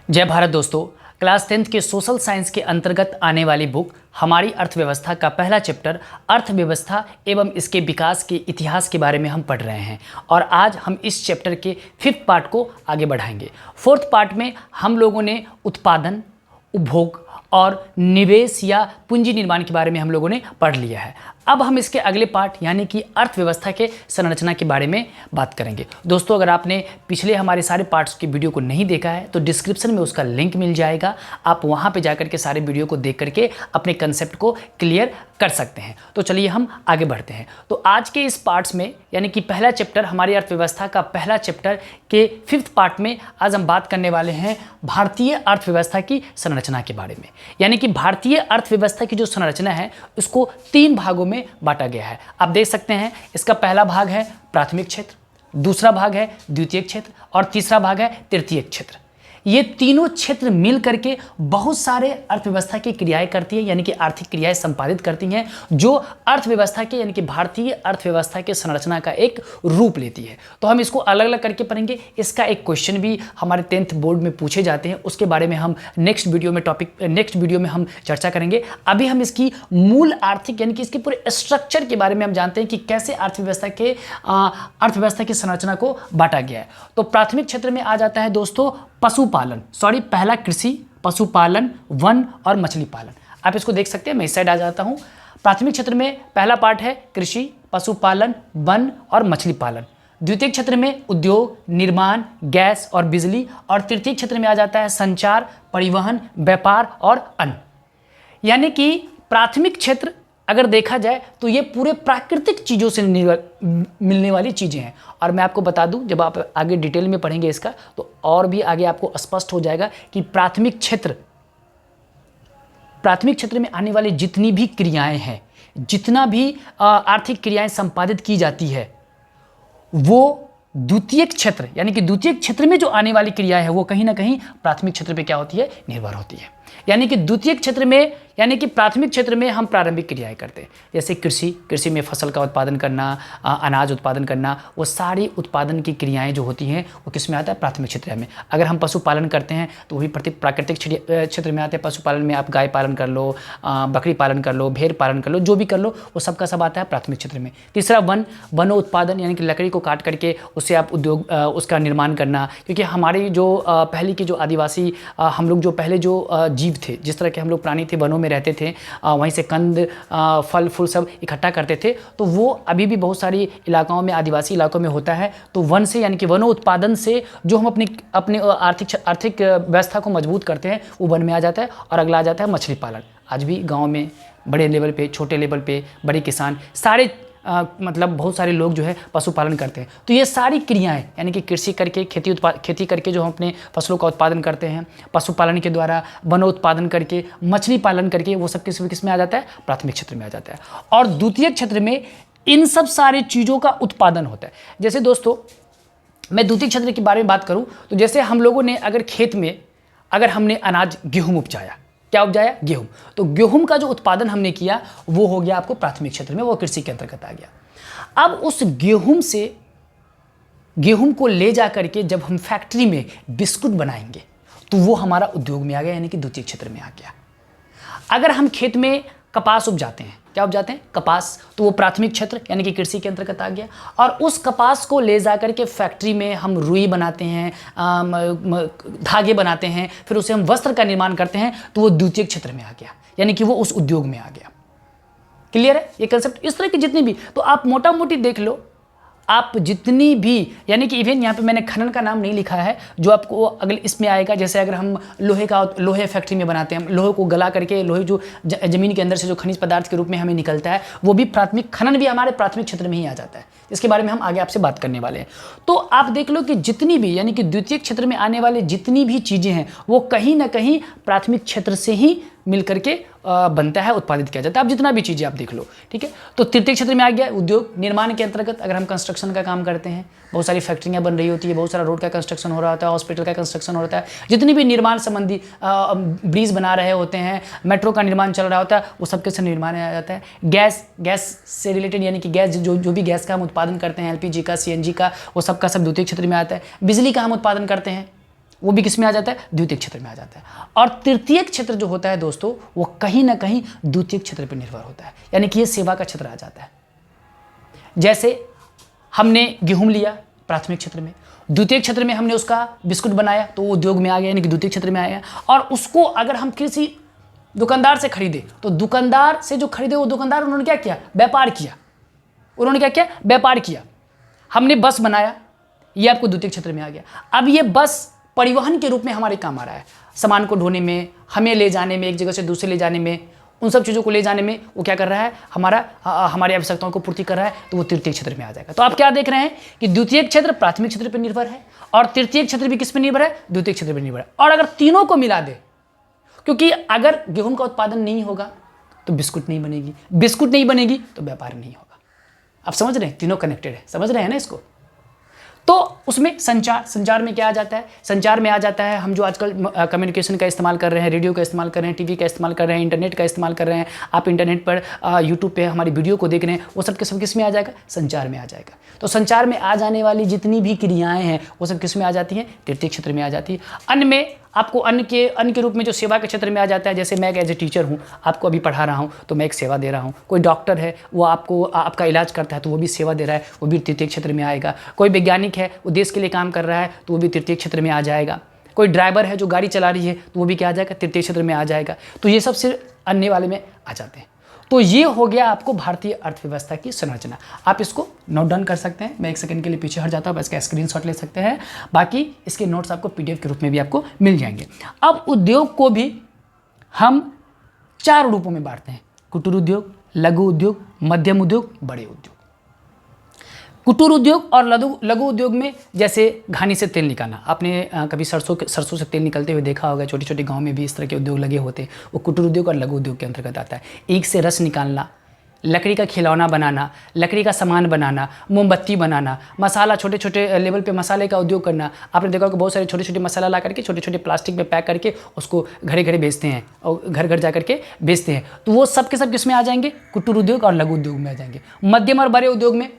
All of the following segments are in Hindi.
जय भारत दोस्तों। क्लास 10th के सोशल साइंस के अंतर्गत आने वाली बुक हमारी अर्थव्यवस्था का पहला चैप्टर अर्थव्यवस्था एवं इसके विकास के इतिहास के बारे में हम पढ़ रहे हैं और आज हम इस चैप्टर के 5th पार्ट को आगे बढ़ाएंगे। 4th पार्ट में हम लोगों ने उत्पादन, उपभोग और निवेश या पूंजी निर्माण के बारे में हम लोगों ने पढ़ लिया है। अब हम इसके अगले पार्ट यानी कि अर्थव्यवस्था के संरचना के बारे में बात करेंगे। दोस्तों, अगर आपने पिछले हमारे सारे पार्ट्स की वीडियो को नहीं देखा है तो डिस्क्रिप्शन में उसका लिंक मिल जाएगा, आप वहां पे जाकर के सारे वीडियो को देख करके अपने कंसेप्ट को क्लियर कर सकते हैं। तो चलिए हम आगे बढ़ते हैं। तो आज के इस पार्ट्स में यानी कि पहला चैप्टर हमारी अर्थव्यवस्था का पहला चैप्टर के 5th पार्ट में आज हम बात करने वाले हैं भारतीय अर्थव्यवस्था की संरचना के बारे में। यानी कि भारतीय अर्थव्यवस्था की जो संरचना है उसको 3 भागों में बांटा गया है। आप देख सकते हैं इसका पहला भाग है प्राथमिक क्षेत्र, दूसरा भाग है द्वितीयक क्षेत्र और तीसरा भाग है तृतीयक क्षेत्र। ये तीनों क्षेत्र मिल करके बहुत सारे अर्थव्यवस्था की क्रियाएं करती है यानी कि आर्थिक क्रियाएं संपादित करती हैं जो अर्थव्यवस्था के यानी कि भारतीय अर्थव्यवस्था के संरचना का एक रूप लेती है। तो हम इसको अलग अलग करके पढ़ेंगे। इसका एक क्वेश्चन भी हमारे 10th बोर्ड में पूछे जाते हैं, उसके बारे में हम नेक्स्ट वीडियो में हम चर्चा करेंगे। अभी हम इसकी मूल आर्थिक यानी कि इसके पूरे स्ट्रक्चर के बारे में हम जानते हैं कि कैसे अर्थव्यवस्था की संरचना को बांटा गया है। तो प्राथमिक क्षेत्र में आ जाता है दोस्तों पहला कृषि, पशुपालन, वन और मछली पालन। आप इसको देख सकते हैं, मैं इस साइड आ जाता हूं। प्राथमिक क्षेत्र में पहला पार्ट है कृषि, पशुपालन, वन और मछली पालन। द्वितीय क्षेत्र में उद्योग, निर्माण, गैस और बिजली और तृतीय क्षेत्र में आ जाता है संचार, परिवहन, व्यापार और अन्न। यानी कि प्राथमिक क्षेत्र अगर देखा जाए तो ये पूरे प्राकृतिक चीज़ों से मिलने वाली चीज़ें हैं। और मैं आपको बता दूं, जब आप आगे डिटेल में पढ़ेंगे इसका तो और भी आगे आपको स्पष्ट हो जाएगा कि प्राथमिक क्षेत्र में आने वाली जितनी भी क्रियाएं हैं, जितना भी आर्थिक क्रियाएं संपादित की जाती है वो द्वितीयक क्षेत्र यानी कि द्वितीयक क्षेत्र में जो आने वाली क्रियाएं है वो कहीं ना कहीं प्राथमिक क्षेत्र पे क्या होती है, निर्भर होती है। यानी कि द्वितीयक क्षेत्र में यानी कि प्राथमिक क्षेत्र में हम प्रारंभिक क्रियाएं करते हैं, जैसे कृषि में फसल का उत्पादन करना, अनाज उत्पादन करना, वो सारी उत्पादन की क्रियाएं जो होती हैं वो किस में आता है, प्राथमिक क्षेत्र में। अगर हम पशुपालन करते हैं तो वही प्राकृतिक क्षेत्र में आते हैं। पशुपालन में आप गाय पालन कर लो, बकरी पालन कर लो, भेड़ पालन कर लो, जो भी कर लो वो सबका सब आता है प्राथमिक क्षेत्र में। तीसरा वनोत्पादन यानी कि लकड़ी को काट करके उससे आप उद्योग उसका निर्माण करना, क्योंकि हमारी जो पहले के जो आदिवासी हम लोग जो पहले जो जीव थे, जिस तरह के हम लोग प्राणी थे, वनों में रहते थे, वहीं से कंद फल फूल सब इकट्ठा करते थे, तो वो अभी भी बहुत सारी इलाकाओं में, आदिवासी इलाकों में होता है। तो वन से यानी कि वनों उत्पादन से जो हम अपने आर्थिक व्यवस्था को मजबूत करते हैं वो वन में आ जाता है। और अगला आ जाता है मछली पालन। आज भी गाँव में बड़े लेवल पे, छोटे लेवल पे, बड़े किसान सारे मतलब बहुत सारे लोग जो है पशुपालन करते हैं। तो ये सारी क्रियाएं यानी कि कृषि करके, खेती करके जो हम अपने फसलों का उत्पादन करते हैं, पशुपालन के द्वारा, वनोत्पादन करके, मछली पालन करके, वो सब किस में आ जाता है, प्राथमिक क्षेत्र में आ जाता है। और द्वितीय क्षेत्र में इन सब सारी चीज़ों का उत्पादन होता है। जैसे दोस्तों मैं द्वितीय क्षेत्र के बारे में बात करूँ तो जैसे हम लोगों ने अगर खेत में अगर हमने अनाज गेहूँ उपजाया, क्या उपजाया, गेहूं, तो गेहूं का जो उत्पादन हमने किया वो हो गया आपको प्राथमिक क्षेत्र में, वो कृषि के अंतर्गत आ गया। अब उस गेहूं को ले जा करके जब हम फैक्ट्री में बिस्कुट बनाएंगे तो वो हमारा उद्योग में आ गया यानी कि द्वितीय क्षेत्र में आ गया। अगर हम खेत में कपास उपजाते हैं, क्या उपजाते हैं, कपास, तो वो प्राथमिक क्षेत्र यानी कि कृषि के अंतर्गत आ गया। और उस कपास को ले जा करके फैक्ट्री में हम रुई बनाते हैं, धागे बनाते हैं, फिर उसे हम वस्त्र का निर्माण करते हैं, तो वो द्वितीय क्षेत्र में आ गया यानी कि वो उस उद्योग में आ गया। क्लियर है ये कंसेप्ट? इस तरह की जितनी भी, तो आप मोटा मोटी देख लो, आप जितनी भी यानी कि इवन यहाँ पे मैंने खनन का नाम नहीं लिखा है, जो आपको अगले इसमें आएगा। जैसे अगर हम लोहे फैक्ट्री में बनाते हैं, लोहे को गला करके, लोहे जो जमीन के अंदर से जो खनिज पदार्थ के रूप में हमें निकलता है, वो भी प्राथमिक, खनन भी हमारे प्राथमिक क्षेत्र में ही आ जाता है। इसके बारे में हम आगे आपसे बात करने वाले हैं। तो आप देख लो कि जितनी भी यानी कि द्वितीय क्षेत्र में आने वाले जितनी भी चीज़ें हैं वो कहीं ना कहीं प्राथमिक क्षेत्र से ही मिल करके बनता है, उत्पादित किया जाता है। आप जितना भी चीज़ें आप देख लो, ठीक है। तो तृतीय क्षेत्र में आ गया उद्योग, निर्माण के अंतर्गत अगर हम कंस्ट्रक्शन का काम करते हैं, बहुत सारी फैक्ट्रियाँ बन रही होती है, बहुत सारा रोड का कंस्ट्रक्शन हो रहा होता है, हॉस्पिटल का कंस्ट्रक्शन हो रहा है, जितनी भी निर्माण संबंधी ब्रिज बना रहे होते हैं, मेट्रो का निर्माण चल रहा होता है, वो सबके से निर्माण आ जाता है। गैस से रिलेटेड यानी कि गैस जो भी गैस का हम उत्पादन करते हैं, एलपीजी का, सीएनजी का, वो सबका सब द्वितीय क्षेत्र में आता है। बिजली का हम उत्पादन करते हैं, वो भी किस में आ जाता है, द्वितीयक क्षेत्र में आ जाता है। और तृतीयक क्षेत्र जो होता है दोस्तों, वो कहीं ना कहीं द्वितीयक क्षेत्र पर निर्भर होता है, यानी कि ये सेवा का क्षेत्र आ जाता है। जैसे हमने गेहूं लिया प्राथमिक क्षेत्र में, द्वितीय क्षेत्र में हमने उसका बिस्कुट बनाया तो वो उद्योग में आ गया, यानी कि द्वितीय क्षेत्र में आया। और उसको अगर हम किसी दुकानदार से खरीदे तो दुकानदार से जो खरीदे वो दुकानदार, उन्होंने क्या किया, व्यापार किया। उन्होंने क्या किया, व्यापार किया। हमने बस बनाया, ये आपको द्वितीय क्षेत्र में आ गया। अब ये बस परिवहन के रूप में हमारे काम आ रहा है, सामान को ढोने में, हमें ले जाने में, एक जगह से दूसरे ले जाने में, उन सब चीज़ों को ले जाने में वो क्या कर रहा है, हमारी आवश्यकताओं को पूर्ति कर रहा है, तो वो तृतीय क्षेत्र में आ जाएगा। तो आप क्या देख रहे हैं कि द्वितीय क्षेत्र प्राथमिक क्षेत्र पर निर्भर है और तृतीय क्षेत्र भी किस पर निर्भर है, द्वितीय क्षेत्र पर निर्भर है। और अगर तीनों को मिला दे, क्योंकि अगर गेहूं का उत्पादन नहीं होगा तो बिस्कुट नहीं बनेगी, बिस्कुट नहीं बनेगी तो व्यापार नहीं होगा। आप समझ रहे हैं, तीनों कनेक्टेड है, समझ रहे हैं ना इसको। तो उसमें संचार में क्या आ जाता है, संचार में आ जाता है हम जो आजकल कम्युनिकेशन का इस्तेमाल कर रहे हैं, रेडियो का इस्तेमाल कर रहे हैं, टीवी का इस्तेमाल कर रहे हैं, इंटरनेट का इस्तेमाल कर रहे हैं, आप इंटरनेट पर यूट्यूब पे हमारी वीडियो को देख रहे हैं, वो सब के सब किस में आ जाएगा, संचार में आ जाएगा। तो संचार में आ जाने वाली जितनी भी क्रियाएं हैं वो सब किस में आ जाती हैं, तृतीय क्षेत्र में आ जाती है। अन्न में आपको अन्न के रूप में जो सेवा के क्षेत्र में आ जाता है, जैसे मैं एज ए टीचर हूँ, आपको अभी पढ़ा रहा हूँ तो मैं एक सेवा दे रहा हूँ। कोई डॉक्टर है, वो आपका इलाज करता है तो वो भी सेवा दे रहा है, वो भी तृतीय क्षेत्र में आएगा। कोई वैज्ञानिक है, वो देश के लिए काम कर रहा है तो वो भी तृतीय क्षेत्र में आ जाएगा। कोई ड्राइवर है जो गाड़ी चला रही है तो वो भी क्या आ जाएगा, तृतीय क्षेत्र में आ जाएगा। तो ये सब सिर्फ अन्य वाले में आ जाते हैं। तो ये हो गया आपको भारतीय अर्थव्यवस्था की संरचना। आप इसको नोट डाउन कर सकते हैं, मैं एक सेकंड के लिए पीछे हट जाता हूँ, इसका स्क्रीनशॉट ले सकते हैं। बाकी इसके नोट्स आपको पीडीएफ के रूप में भी आपको मिल जाएंगे। अब उद्योग को भी हम 4 रूपों में बांटते हैं, कुटीर उद्योग, लघु उद्योग, मध्यम उद्योग, बड़े उद्योग। कुटीर उद्योग और लघु उद्योग में जैसे घानी से तेल निकालना, आपने कभी सरसों से तेल निकलते हुए देखा होगा, छोटे छोटे गांव में भी इस तरह के उद्योग लगे होते हैं, वो कुटीर उद्योग और लघु उद्योग के अंतर्गत आता है। ईख से रस निकालना, लकड़ी का खिलौना बनाना, लकड़ी का सामान बनाना, मोमबत्ती बनाना, मसाला, छोटे छोटे लेवल पे मसाले का उद्योग करना। आपने देखा होगा बहुत सारे छोटे छोटे मसाला ला करके छोटे छोटे प्लास्टिक में पैक करके उसको घरे घरे बेचते हैं और घर घर जा करके बेचते हैं। तो वो सब के सब किस में आ जाएंगे, कुटीर उद्योग और लघु उद्योग में आ जाएंगे। मध्यम और बड़े उद्योग में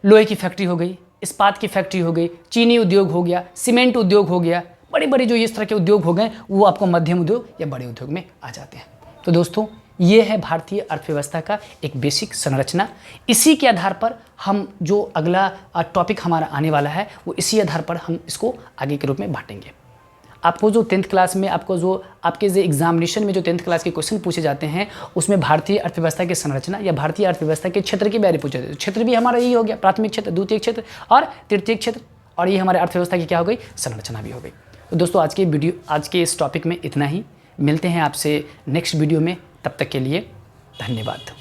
लोहे की फैक्ट्री हो गई, इस्पात की फैक्ट्री हो गई, चीनी उद्योग हो गया, सीमेंट उद्योग हो गया, बड़े बड़े जो इस तरह के उद्योग हो गए वो आपको मध्यम उद्योग या बड़े उद्योग में आ जाते हैं। तो दोस्तों ये है भारतीय अर्थव्यवस्था का एक बेसिक संरचना। इसी के आधार पर हम जो अगला टॉपिक हमारा आने वाला है वो इसी आधार पर हम इसको आगे के रूप में बांटेंगे। आपको जो 10th क्लास में आपके जो एग्जामिनेशन में जो 10th क्लास के क्वेश्चन पूछे जाते हैं उसमें भारतीय अर्थव्यवस्था की संरचना या भारतीय अर्थव्यवस्था के क्षेत्र के बारे में पूछे जाते हैं। क्षेत्र भी हमारा यही हो गया, प्राथमिक क्षेत्र, द्वितीय क्षेत्र और तृतीय क्षेत्र, और ये हमारे अर्थव्यवस्था की क्या हो गई, संरचना भी हो गई। तो दोस्तों आज के इस टॉपिक में इतना ही। मिलते हैं आपसे नेक्स्ट वीडियो में, तब तक के लिए धन्यवाद।